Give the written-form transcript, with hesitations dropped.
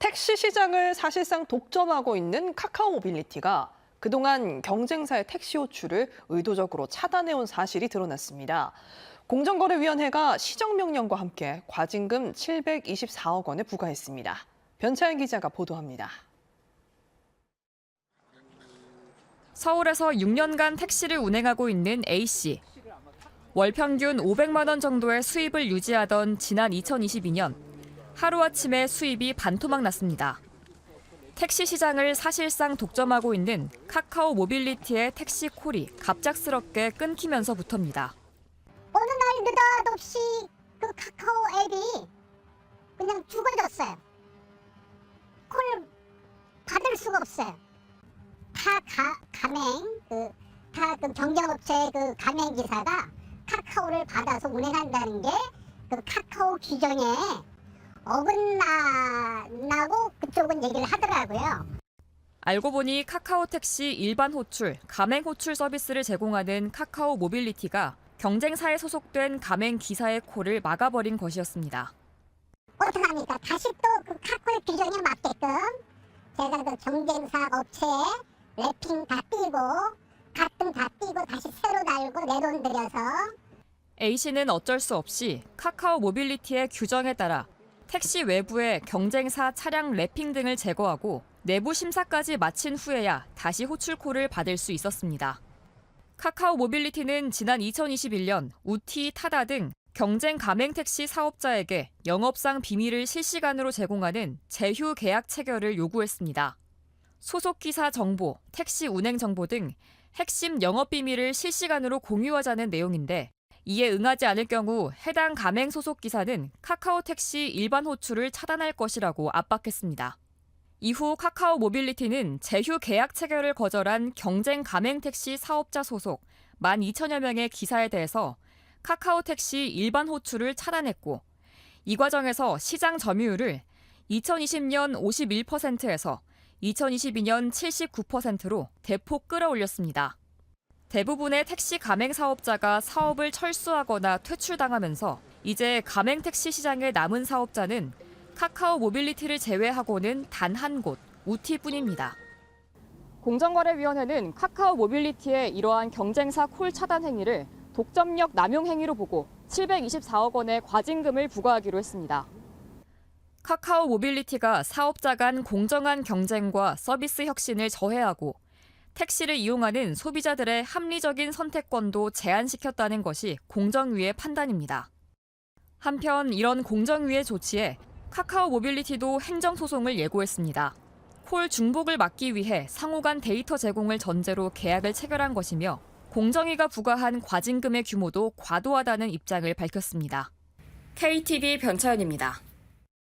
택시 시장을 사실상 독점하고 있는 카카오 모빌리티가 그동안 경쟁사의 택시 호출을 의도적으로 차단해온 사실이 드러났습니다. 공정거래위원회가 시정명령과 함께 과징금 724억 원을 부과했습니다. 변차연 기자가 보도합니다. 서울에서 6년간 택시를 운행하고 있는 A씨. 월 평균 500만 원 정도의 수입을 유지하던 지난 2022년, 하루아침에 수입이 반토막 났습니다. 택시 시장을 사실상 독점하고 있는 카카오 모빌리티의 택시 콜이 갑작스럽게 끊기면서부터입니다. 어느 날 느닷없이 그 카카오 앱이 그냥 죽어졌어요. 콜 받을 수가 없어요. 다 경쟁업체 그 가맹 기사가 카카오를 받아서 운행한다는 게 그 카카오 규정에 어긋나고 그쪽은 얘기를 하더라고요. 알고 보니 카카오 택시 일반 호출, 가맹 호출 서비스를 제공하는 카카오 모빌리티가 경쟁사에 소속된 가맹 기사의 콜을 막아버린 것이었습니다. 어떡합니까? 다시 또 그 카카오 규정에 맞게끔 제가 그 경쟁사 업체에 랩핑 다 띄고 가끔 다 띄고 다시 새로 달고 내 돈 들여서 A씨는 어쩔 수 없이 카카오 모빌리티의 규정에 따라 택시 외부에 경쟁사 차량 랩핑 등을 제거하고 내부 심사까지 마친 후에야 다시 호출콜을 받을 수 있었습니다. 카카오 모빌리티는 지난 2021년 우티, 타다 등 경쟁 가맹 택시 사업자에게 영업상 비밀을 실시간으로 제공하는 제휴 계약 체결을 요구했습니다. 소속 기사 정보, 택시 운행 정보 등 핵심 영업 비밀을 실시간으로 공유하자는 내용인데 이에 응하지 않을 경우 해당 가맹 소속 기사는 카카오 택시 일반 호출을 차단할 것이라고 압박했습니다. 이후 카카오 모빌리티는 제휴 계약 체결을 거절한 경쟁 가맹 택시 사업자 소속 12,000여 명의 기사에 대해서 카카오 택시 일반 호출을 차단했고 이 과정에서 시장 점유율을 2020년 51%에서 2022년 79%로 대폭 끌어올렸습니다. 대부분의 택시 가맹 사업자가 사업을 철수하거나 퇴출당하면서 이제 가맹 택시 시장에 남은 사업자는 카카오 모빌리티를 제외하고는 단 한 곳, 우티뿐입니다. 공정거래위원회는 카카오 모빌리티의 이러한 경쟁사 콜 차단 행위를 독점력 남용 행위로 보고 724억 원의 과징금을 부과하기로 했습니다. 카카오 모빌리티가 사업자 간 공정한 경쟁과 서비스 혁신을 저해하고 택시를 이용하는 소비자들의 합리적인 선택권도 제한시켰다는 것이 공정위의 판단입니다. 한편 이런 공정위의 조치에 카카오 모빌리티도 행정소송을 예고했습니다. 콜 중복을 막기 위해 상호 간 데이터 제공을 전제로 계약을 체결한 것이며 공정위가 부과한 과징금의 규모도 과도하다는 입장을 밝혔습니다. KTV 변차연입니다.